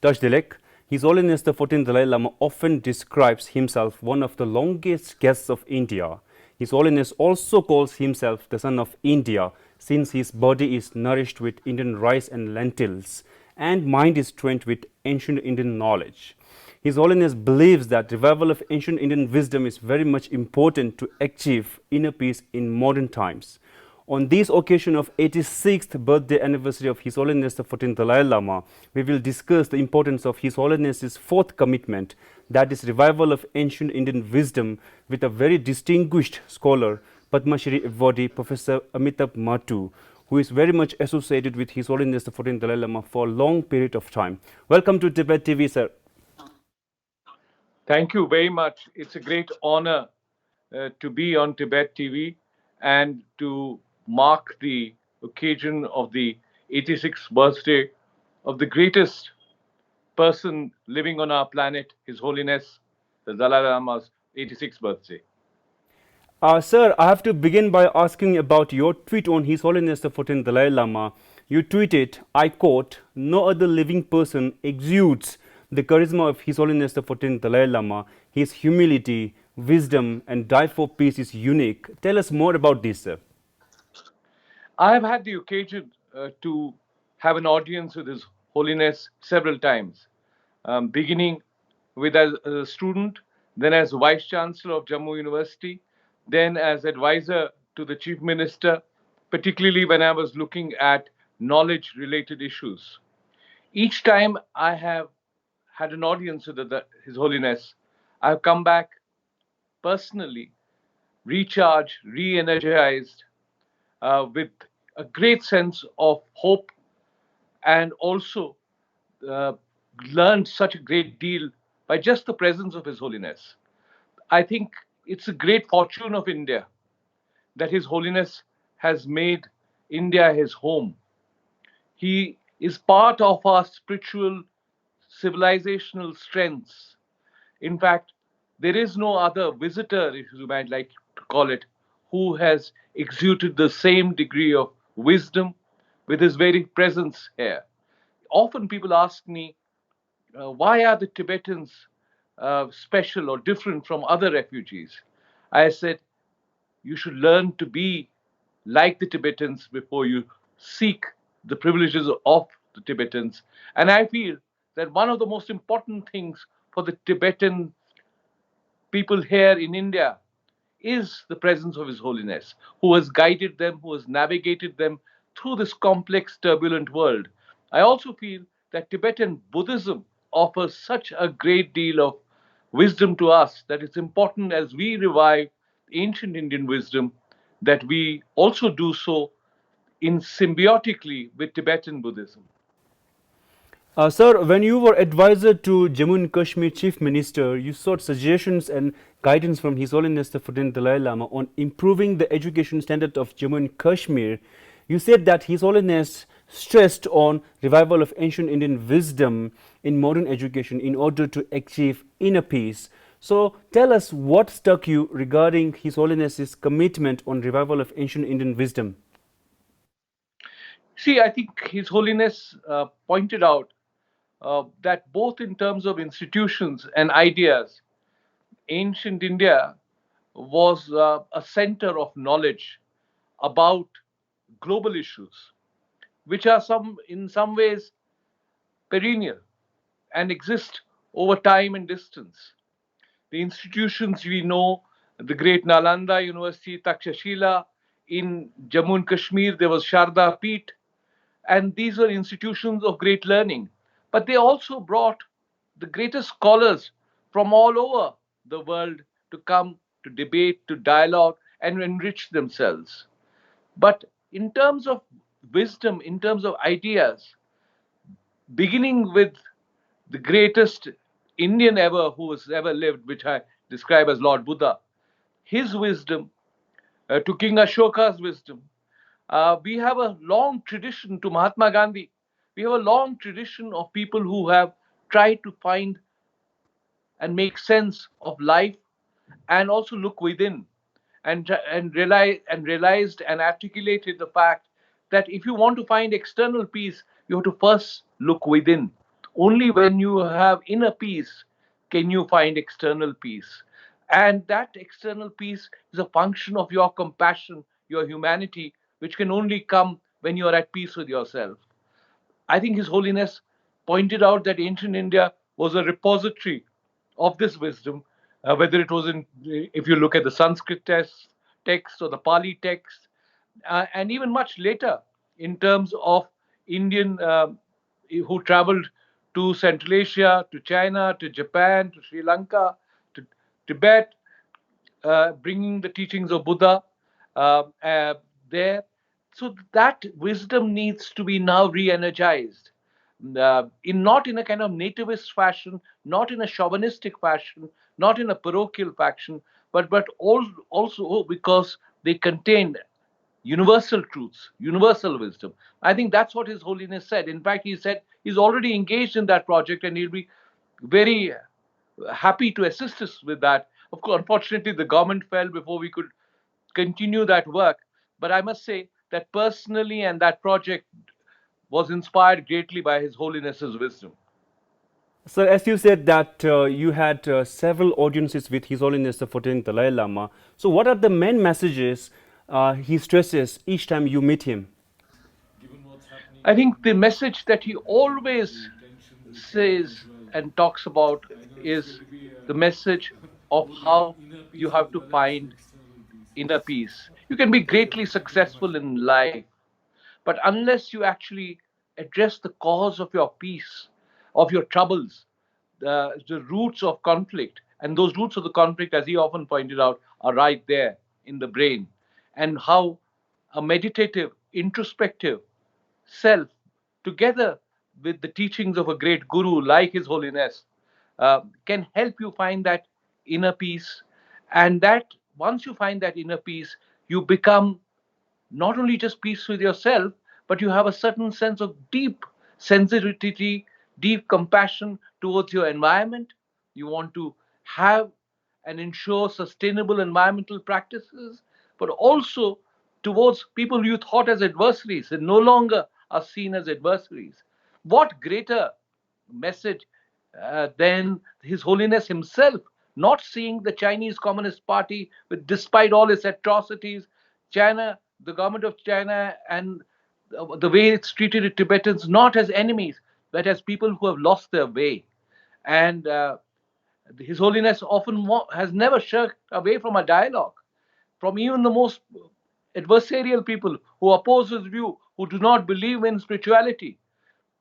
Tashdilek, His Holiness the 14th Dalai Lama often describes himself one of the longest guests of India. His Holiness also calls himself the son of India, since his body is nourished with Indian rice and lentils, and mind is trained with ancient Indian knowledge. His Holiness believes that revival of ancient Indian wisdom is very much important to achieve inner peace in modern times. On this occasion of 86th birthday anniversary of His Holiness the 14th Dalai Lama, we will discuss the importance of His Holiness's fourth commitment, that is revival of ancient Indian wisdom, with a very distinguished scholar, Padma Shri Awardee, Professor Amitabh Mattoo, who is very much associated with His Holiness the 14th Dalai Lama for a long period of time. Welcome to Tibet TV, sir. Thank you very much. It's a great honor to be on Tibet TV and to mark the occasion of the 86th birthday of the greatest person living on our planet, His Holiness the Dalai Lama's 86th birthday. Sir, I have to begin by asking about your tweet on His Holiness the 14th Dalai Lama. You tweeted, I quote, "No other living person exudes the charisma of His Holiness the 14th Dalai Lama. His humility, wisdom, and drive for peace is unique." Tell us more about this, sir. I have had the occasion to have an audience with His Holiness several times, beginning with as a student, then as Vice Chancellor of Jammu University, then as advisor to the Chief Minister, particularly when I was looking at knowledge-related issues. Each time I have had an audience with His Holiness, I have come back personally, recharged, re-energized, with a great sense of hope, and also uh, learned such a great deal by just the presence of His Holiness. I think it's a great fortune of India that His Holiness has made India his home. He is part of our spiritual, civilizational strengths. In fact, there is no other visitor, if you might like to call it, who has exuded the same degree of wisdom with his very presence here. Often people ask me, why are the Tibetans special or different from other refugees? I said, you should learn to be like the Tibetans before you seek the privileges of the Tibetans. And I feel that one of the most important things for the Tibetan people here in India is the presence of His Holiness, who has guided them, who has navigated them through this complex, turbulent world. I also feel that Tibetan Buddhism offers such a great deal of wisdom to us that it's important as we revive ancient Indian wisdom that we also do so in symbiotically with Tibetan Buddhism. Sir, when you were advisor to Jammu and Kashmir Chief Minister, you sought suggestions and guidance from His Holiness the 14th Dalai Lama on improving the education standard of Jammu and Kashmir. You said that His Holiness stressed on revival of ancient Indian wisdom in modern education in order to achieve inner peace. So tell us what struck you regarding His Holiness's commitment on revival of ancient Indian wisdom. See, I think His Holiness pointed out that both in terms of institutions and ideas, ancient India was a center of knowledge about global issues, which are in some ways perennial and exist over time and distance. The institutions we know, the great Nalanda University, Takshashila, in Jammu and Kashmir, there was Sharda Peeth, and these were institutions of great learning. But they also brought the greatest scholars from all over the world to come to debate, to dialogue, and enrich themselves. But in terms of wisdom, in terms of ideas, beginning with the greatest Indian ever who has ever lived, which I describe as Lord Buddha, his wisdom, to King Ashoka's wisdom. We have a long tradition to Mahatma Gandhi. We have a long tradition of people who have tried to find and make sense of life and also look within and realized and articulated the fact that if you want to find external peace, you have to first look within. Only when you have inner peace can you find external peace. And that external peace is a function of your compassion, your humanity, which can only come when you are at peace with yourself. I think His Holiness pointed out that ancient India was a repository of this wisdom, whether it was in, if you look at the Sanskrit text or the Pali text, and even much later in terms of Indian who traveled to Central Asia, to China, to Japan, to Sri Lanka, to Tibet, bringing the teachings of Buddha there. So that wisdom needs to be now re-energized, in not in a kind of nativist fashion, not in a chauvinistic fashion, not in a parochial fashion, but also because they contain universal truths, universal wisdom. I think that's what His Holiness said. In fact, he said he's already engaged in that project and he'll be very happy to assist us with that. Of course, unfortunately, the government fell before we could continue that work. But I must say that personally, and that project was inspired greatly by His Holiness's wisdom. So, as you said that you had several audiences with His Holiness the 14th Dalai Lama. So, what are the main messages he stresses each time you meet him? I think the message that he always says and talks about is the message of how you have to find inner peace. You can be greatly successful in life, but unless you actually address the cause of your peace, of your troubles, the roots of conflict, and those roots of the conflict, as he often pointed out, are right there in the brain, and how a meditative, introspective self, together with the teachings of a great guru like His Holiness, can help you find that inner peace. And that once you find that inner peace, you become not only just peace with yourself, but you have a certain sense of deep sensitivity, deep compassion towards your environment. You want to have and ensure sustainable environmental practices, but also towards people you thought as adversaries and no longer are seen as adversaries. What greater message than His Holiness himself not seeing the Chinese Communist Party, with despite all its atrocities, China, the government of China, and the way it's treated its Tibetans not as enemies, but as people who have lost their way. And His Holiness often has never shirked away from a dialogue, from even the most adversarial people who oppose his view, who do not believe in spirituality.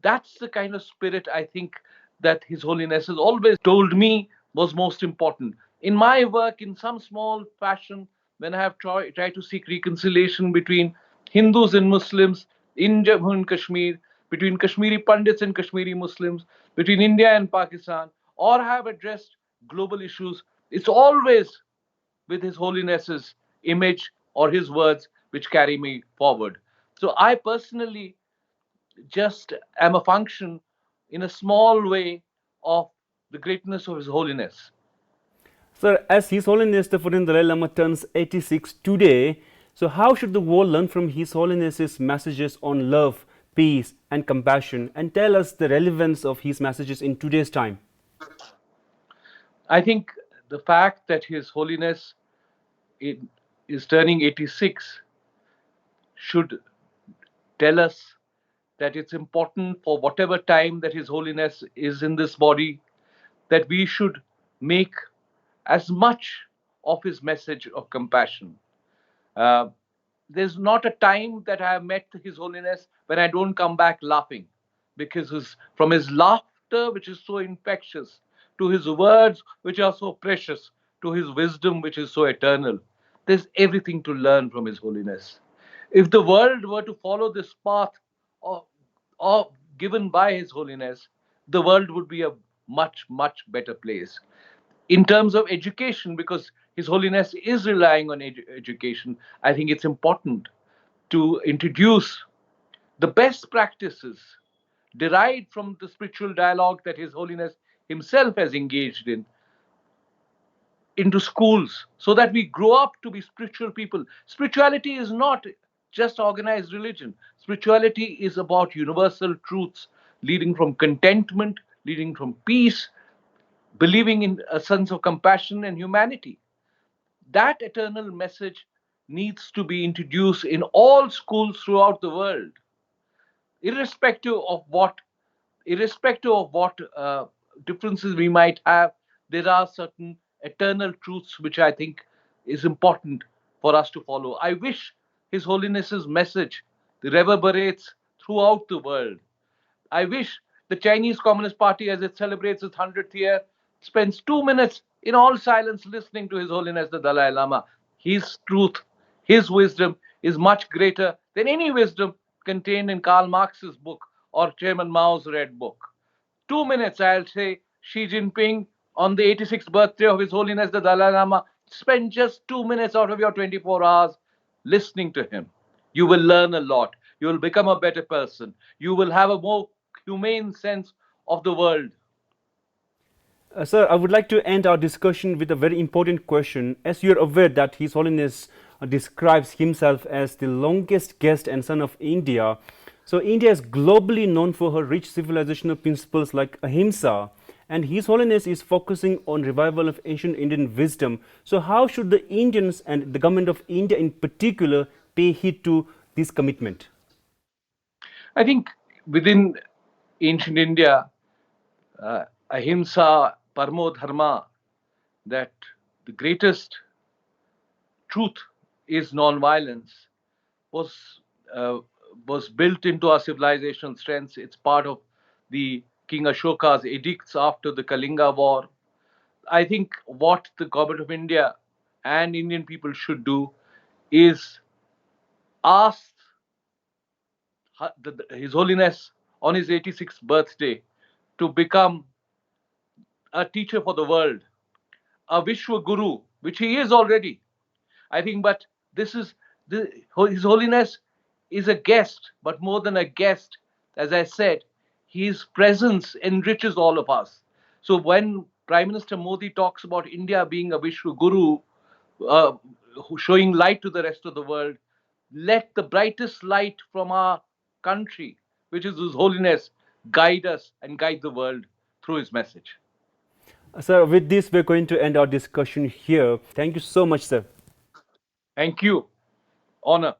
That's the kind of spirit I think that His Holiness has always told me was most important. In my work, in some small fashion, when I have tried to seek reconciliation between Hindus and Muslims in Jammu and Kashmir, between Kashmiri Pandits and Kashmiri Muslims, between India and Pakistan, or have addressed global issues, it's always with His Holiness's image or his words which carry me forward. So I personally just am a function in a small way of the greatness of His Holiness. So, as His Holiness the 14th Dalai Lama turns 86 today, so how should the world learn from His Holiness's messages on love, peace, and compassion, and tell us the relevance of his messages in today's time? I think the fact that His Holiness is turning 86 should tell us that it's important for whatever time that His Holiness is in this body, that we should make as much of His message of compassion. Uh, there's not a time that I have met His Holiness when I don't come back laughing, because from his laughter, which is so infectious, to his words, which are so precious, to his wisdom, which is so eternal, there's everything to learn from His Holiness. If the world were to follow this path of, of given by His Holiness, the world would be a much, much better place. In terms of education, because His Holiness is relying on education, I think it's important to introduce the best practices derived from the spiritual dialogue that His Holiness himself has engaged in into schools, so that we grow up to be spiritual people. Spirituality is not just organized religion. Spirituality is about universal truths, leading from contentment, leading from peace, believing in a sense of compassion and humanity. That eternal message needs to be introduced in all schools throughout the world, irrespective of what differences we might have. There are certain eternal truths which I think is important for us to follow. I wish His Holiness's message reverberates throughout the world. I wish the Chinese Communist Party, as it celebrates its 100th year, spends 2 minutes in all silence listening to His Holiness the Dalai Lama. His truth, his wisdom is much greater than any wisdom contained in Karl Marx's book or Chairman Mao's Red Book. 2 minutes, I'll say, Xi Jinping, on the 86th birthday of His Holiness the Dalai Lama, spend just 2 minutes out of your 24 hours listening to him. You will learn a lot. You will become a better person. You will have a more humane sense of the world. Sir, I would like to end our discussion with a very important question. As you are aware that His Holiness describes himself as the longest guest and son of India, so India is globally known for her rich civilizational principles like ahimsa, and His Holiness is focusing on revival of ancient Indian wisdom. So how should the Indians and the government of India in particular pay heed to this commitment? I think within ancient India, ahimsa, parmo dharma, that the greatest truth is non-violence, was uh, was built into our civilizational strengths. It's part of the King Ashoka's edicts after the Kalinga War. I think what the government of India and Indian people should do is ask His Holiness on his 86th birthday to become a teacher for the world, a Vishwa Guru, which he is already. I think, but this is His Holiness is a guest, but more than a guest, as I said, his presence enriches all of us. So when Prime Minister Modi talks about India being a Vishwa Guru, uh, showing light to the rest of the world, let the brightest light from our country, which is His Holiness, guide us and guide the world through his message. Sir, with this, we're going to end our discussion here. Thank you so much, sir. Thank you. Honor.